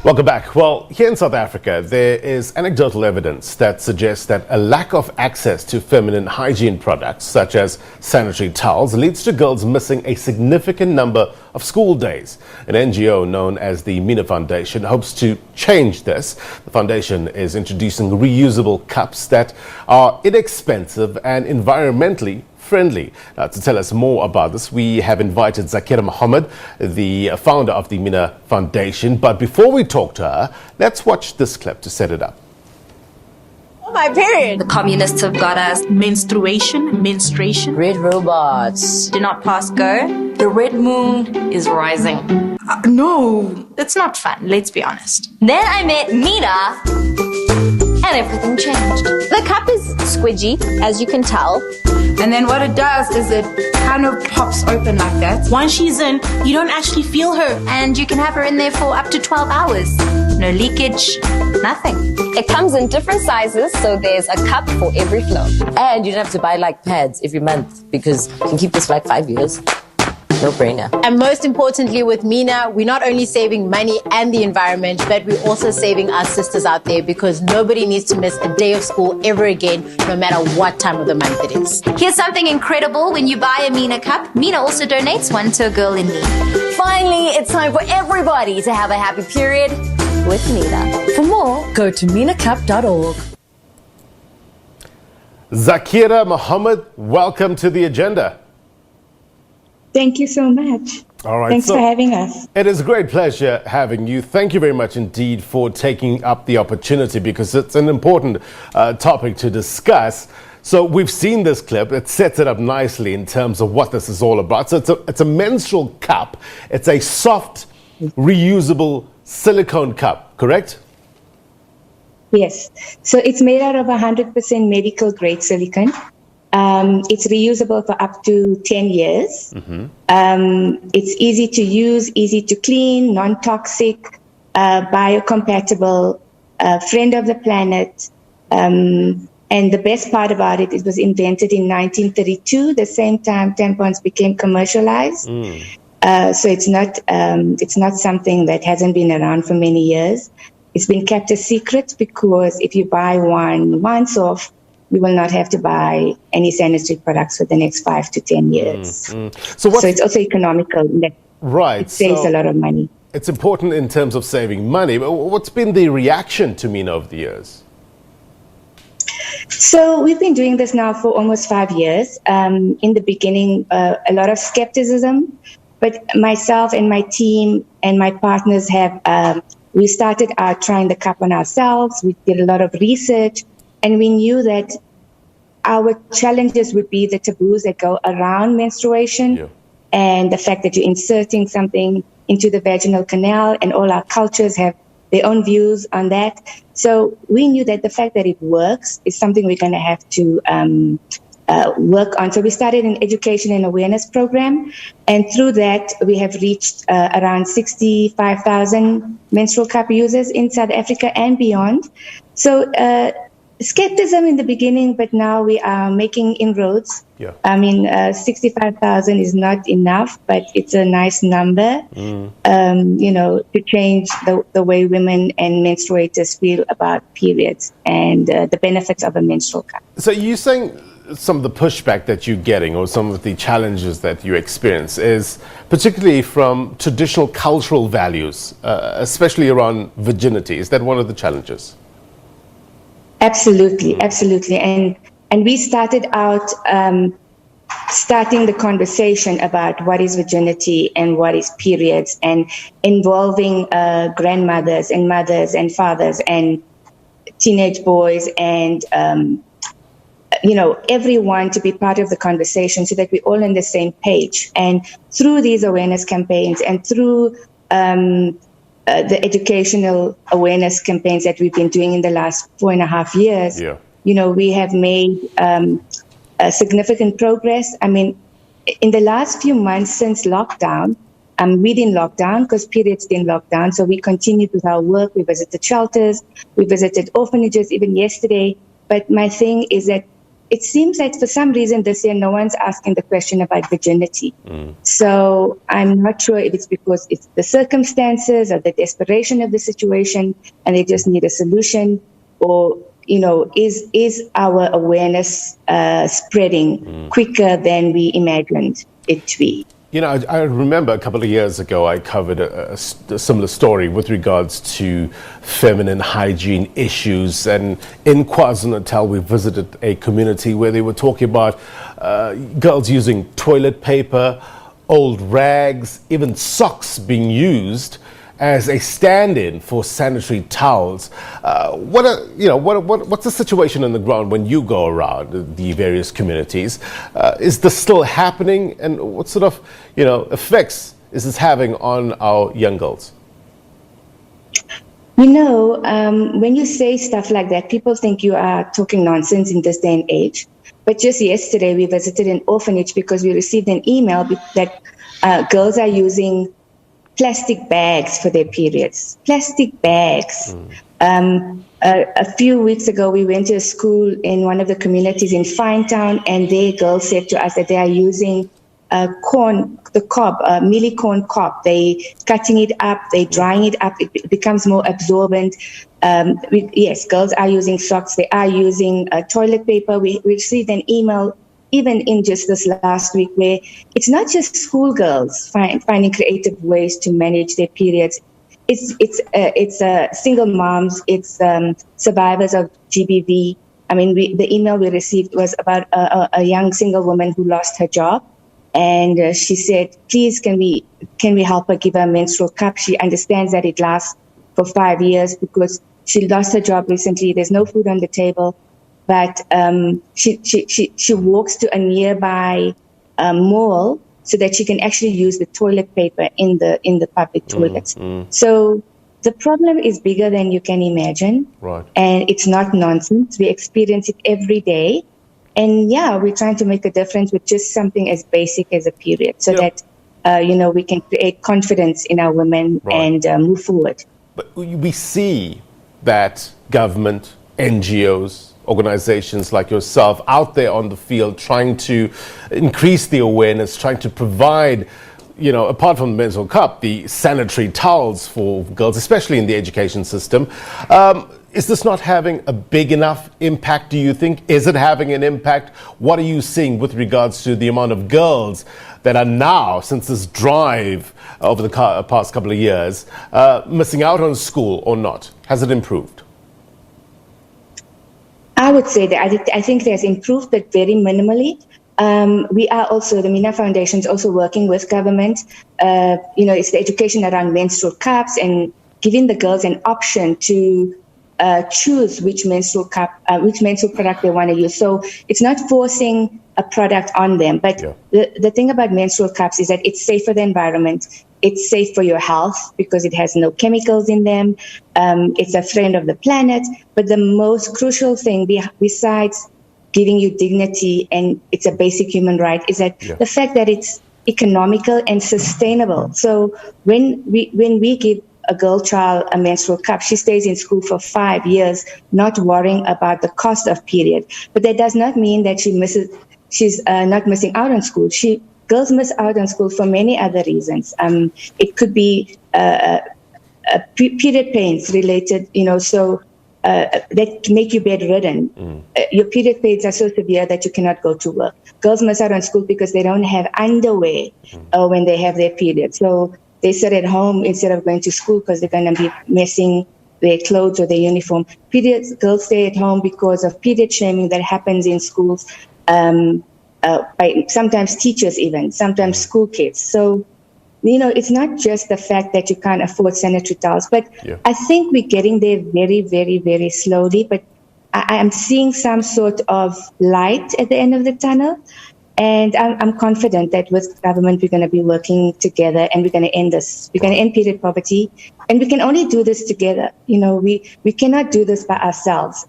Welcome back. Well, here in South Africa, there is anecdotal evidence that suggests that a lack of access to feminine hygiene products, such as sanitary towels, leads to girls missing a significant number of school days. An NGO known as the Mina Foundation hopes to change this. The foundation is introducing reusable cups that are inexpensive and environmentally friendly. Now, to tell us more about this, we have invited Zaakira Mohamed, the founder of the Mina Foundation. But before we talk to her, let's watch this clip to set it up. Oh, my period. The communists have got us. Menstruation. Red robots. Do not pass go. The red moon is rising. No, it's not fun, let's be honest. Then I met Mina and everything changed. The cup is squidgy, as you can tell. And then what it does is it kind of pops open like that. Once she's in, you don't actually feel her. And you can have her in there for up to 12 hours. No leakage, nothing. It comes in different sizes, so there's a cup for every flow. And you don't have to buy like pads every month because you can keep this for like 5 years. No brainer. And most importantly, with Mina, we're not only saving money and the environment, but we're also saving our sisters out there, because nobody needs to miss a day of school ever again, no matter what time of the month it is. Here's something incredible. When you buy a Mina cup, Mina also donates one to a girl in need. Finally, it's time for everybody to have a happy period with Mina. For more, go to minacup.org. Zaakira Mohamed, welcome to the agenda. Thank you so much. All right. Thanks for having us. It is a great pleasure having you. Thank you very much indeed for taking up the opportunity, because it's an important topic to discuss. So we've seen this clip. It sets it up nicely in terms of what this is all about. So it's a menstrual cup. It's a soft, reusable silicone cup, correct? Yes. So it's made out of 100% medical grade silicone. It's reusable for up to 10 years. Mm-hmm. It's easy to use, easy to clean, non-toxic, biocompatible, friend of the planet. And the best part about it, it was invented in 1932, the same time tampons became commercialized. So it's not something that hasn't been around for many years. It's been kept a secret because if you buy one once off, you will not have to buy any sanitary products for the next 5 to 10 years. So it's also economical. Right. It saves a lot of money. It's important in terms of saving money. But what's been the reaction to Mina over the years? So we've been doing this now for almost 5 years. In the beginning, a lot of skepticism. But myself and my team and my partners we started out trying the cup on ourselves. We did a lot of research. And we knew that our challenges would be the taboos that go around menstruation and the fact that you're inserting something into the vaginal canal, and all our cultures have their own views on that. So we knew that the fact that it works is something we're going to have to work on. So we started an education and awareness program. And through that, we have reached around 65,000 menstrual cup users in South Africa and beyond. So skepticism in the beginning, but now we are making inroads. I mean, 65,000 is not enough, but it's a nice number, to change the way women and menstruators feel about periods and the benefits of a menstrual cup. So you're saying some of the pushback that you're getting, or some of the challenges that you experience, is particularly from traditional cultural values, especially around virginity. Is that one of the challenges? Absolutely. And we started out starting the conversation about what is virginity and what is periods, and involving grandmothers and mothers and fathers and teenage boys and everyone to be part of the conversation, so that we're all on the same page. And through these awareness campaigns and through the educational awareness campaigns that we've been doing in the last 4.5 years, we have made significant progress. I mean, in the last few months since lockdown, we didn't lock down because periods didn't lock down. So we continued with our work. We visited shelters, we visited orphanages even yesterday. But my thing is that it seems like for some reason this year, no one's asking the question about virginity. So I'm not sure if it's because it's the circumstances or the desperation of the situation and they just need a solution, or, is our awareness spreading quicker than we imagined it to be? I remember a couple of years ago, I covered a similar story with regards to feminine hygiene issues. And in KwaZulu-Natal, we visited a community where they were talking about girls using toilet paper, old rags, even socks being used as a stand-in for sanitary towels. What's the situation on the ground when you go around the various communities? Is this still happening, and what sort of effects is this having on our young girls? When you say stuff like that, people think you are talking nonsense in this day and age. But just yesterday, we visited an orphanage because we received an email that girls are using plastic bags for their periods. Plastic bags. A few weeks ago, we went to a school in one of the communities in Finetown, and their girls said to us that they are using corn, the cob, mealie corn cob. They cutting it up, they drying it up. It becomes more absorbent. Yes, girls are using socks. They are using toilet paper. We received an email even in just this last week where it's not just schoolgirls finding creative ways to manage their periods. It's single moms. It's survivors of GBV. I mean, the email we received was about a young single woman who lost her job. And she said, please, can we help her, give her a menstrual cup? She understands that it lasts for 5 years because she lost her job recently. There's no food on the table. But she walks to a nearby mall so that she can actually use the toilet paper in the public toilets. So the problem is bigger than you can imagine. Right. And it's not nonsense. We experience it every day. And we're trying to make a difference with just something as basic as a period so that, we can create confidence in our women and move forward. But we see that government, NGOs, organizations like yourself out there on the field trying to increase the awareness, trying to provide, apart from the menstrual cup, the sanitary towels for girls, especially in the education system. Is this not having a big enough impact, do you think? Is it having an impact? What are you seeing with regards to the amount of girls that are now, since this drive over the past couple of years, missing out on school or not? Has it improved? I would say that I think there's improved, but very minimally. We are also, the Mina Foundation is also working with government. It's the education around menstrual cups and giving the girls an option to choose which menstrual product they want to use. So it's not forcing a product on them. But the thing about menstrual cups is that it's safe for the environment. It's safe for your health because it has no chemicals in them. It's a friend of the planet. But the most crucial thing besides giving you dignity, and it's a basic human right, is that the fact that it's economical and sustainable. So when we give a girl child a menstrual cup, she stays in school for 5 years, not worrying about the cost of period. But that does not mean that she's not missing out on school. Girls miss out on school for many other reasons. It could be period pains related, that make you bedridden. Your period pains are so severe that you cannot go to work. Girls miss out on school because they don't have underwear when they have their period. So they sit at home instead of going to school because they're going to be missing their clothes or their uniform. Girls stay at home because of period shaming that happens in schools, by sometimes teachers even, sometimes school kids. So, it's not just the fact that you can't afford sanitary towels, but I think we're getting there very, very, very slowly. But I'm seeing some sort of light at the end of the tunnel. And I'm confident that with government, we're going to be working together and we're going to end this. We're going to end period poverty. And we can only do this together. We cannot do this by ourselves.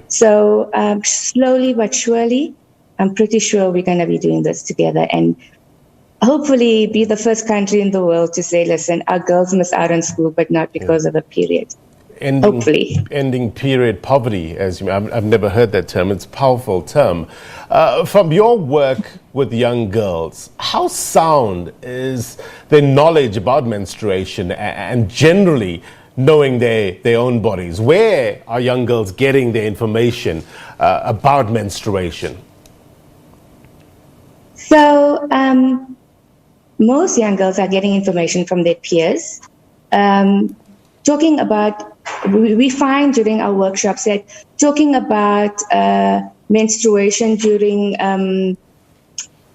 So slowly but surely, I'm pretty sure we're going to be doing this together and hopefully be the first country in the world to say, listen, our girls miss out on school, but not because of a period. ending period poverty, as I've never heard that term. It's a powerful term. From your work with young girls, how sound is their knowledge about menstruation and generally knowing their own bodies? Where are young girls getting their information about menstruation? So most young girls are getting information from their peers. Talking about, we find during our workshops that talking about menstruation during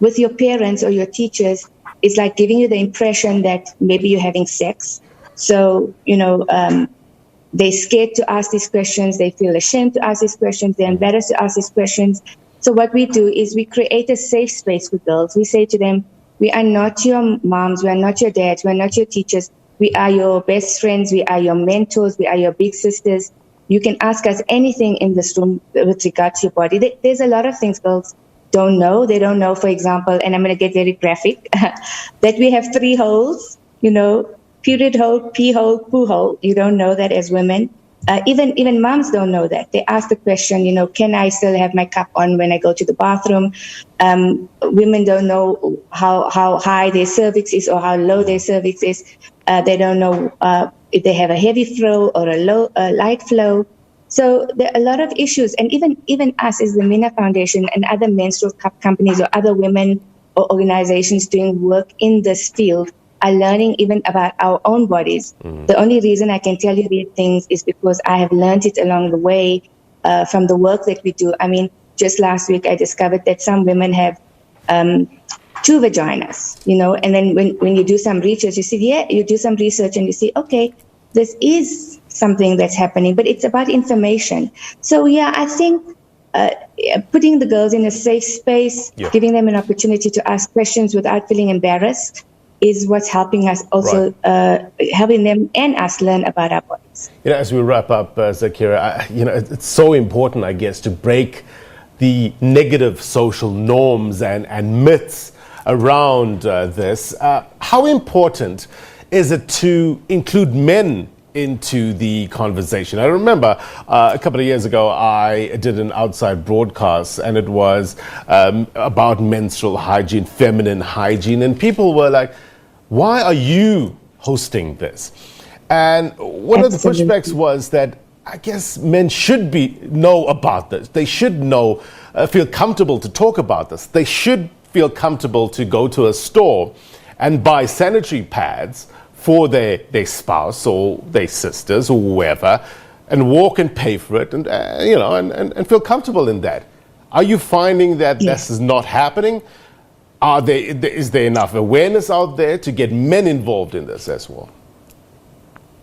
with your parents or your teachers is like giving you the impression that maybe you're having sex. So, they're scared to ask these questions. They feel ashamed to ask these questions. They're embarrassed to ask these questions. So what we do is we create a safe space for girls. We say to them, we are not your moms. We are not your dads. We are not your teachers. We are your best friends. We are your mentors. We are your big sisters. You can ask us anything in this room with regard to your body. There's a lot of things girls don't know. They don't know, for example, and I'm going to get very graphic, that we have 3 holes, period hole, pee hole, poo hole. You don't know that as women. Even moms don't know that. They ask the question, can I still have my cup on when I go to the bathroom? Women don't know how high their cervix is or how low their cervix is. They don't know if they have a heavy flow or a light flow. So there are a lot of issues. And even us as the Mina Foundation and other menstrual cup companies or other women or organizations doing work in this field are learning even about our own bodies. The only reason I can tell you these things is because I have learned it along the way from the work that we do. I mean, just last week I discovered that some women have 2 vaginas, and then when you do some research, you do some research and you see, okay, this is something that's happening, but it's about information. So I think putting the girls in a safe space, giving them an opportunity to ask questions without feeling embarrassed, is what's helping us also, helping them and us learn about our bodies. As we wrap up, Zaakira, it's so important, I guess, to break the negative social norms and myths around this. How important is it to include men into the conversation? I remember a couple of years ago, I did an outside broadcast and it was about menstrual hygiene, feminine hygiene, and people were like, why are you hosting this? And one of the pushbacks was that I guess men should know about this. They should feel comfortable to talk about this. They should feel comfortable to go to a store and buy sanitary pads for their spouse or their sisters or whoever, and walk and pay for it, and and feel comfortable in that. Are you finding that this is not happening? Is there enough awareness out there to get men involved in this as well?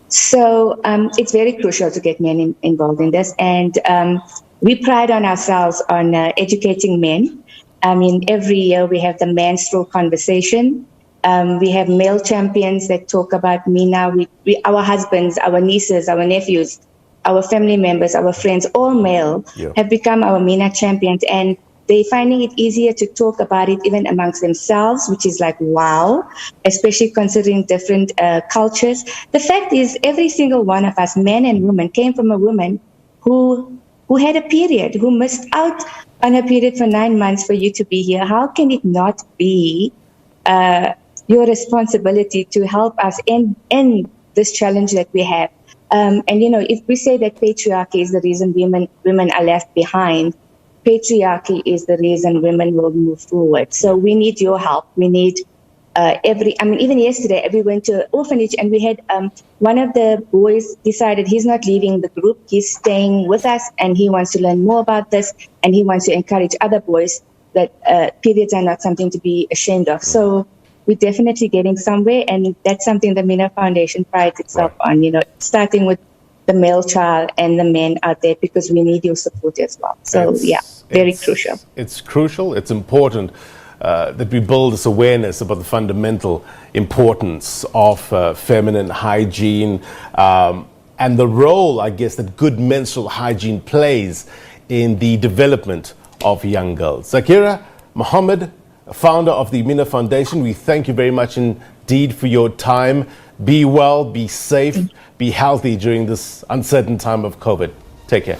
So it's very crucial to get men involved in this, and we pride on ourselves on educating men. I mean, every year we have the menstrual conversation. We have male champions that talk about Mina. Our husbands, our nieces, our nephews, our family members, our friends, all male, have become our Mina champions, and they're finding it easier to talk about it even amongst themselves, which is like, wow, especially considering different cultures. The fact is, every single one of us, men and women, came from a woman who had a period, who missed out on her period for 9 months for you to be here. How can it not be your responsibility to help us end this challenge that we have? And if we say that patriarchy is the reason women are left behind, patriarchy is the reason women will move forward. So we need your help. We need even yesterday we went to an orphanage and we had one of the boys decided he's not leaving the group. He's staying with us and he wants to learn more about this, and he wants to encourage other boys that periods are not something to be ashamed of. So we're definitely getting somewhere, and that's something the Mina Foundation prides itself on, starting with the male child and the men out there, because we need your support as well. So very crucial. It's crucial. It's important that we build this awareness about the fundamental importance of feminine hygiene and the role, I guess, that good menstrual hygiene plays in the development of young girls. Zaakira Mohamed, founder of the Mina Foundation, we thank you very much indeed for your time. Be well, be safe. be healthy during this uncertain time of COVID. Take care.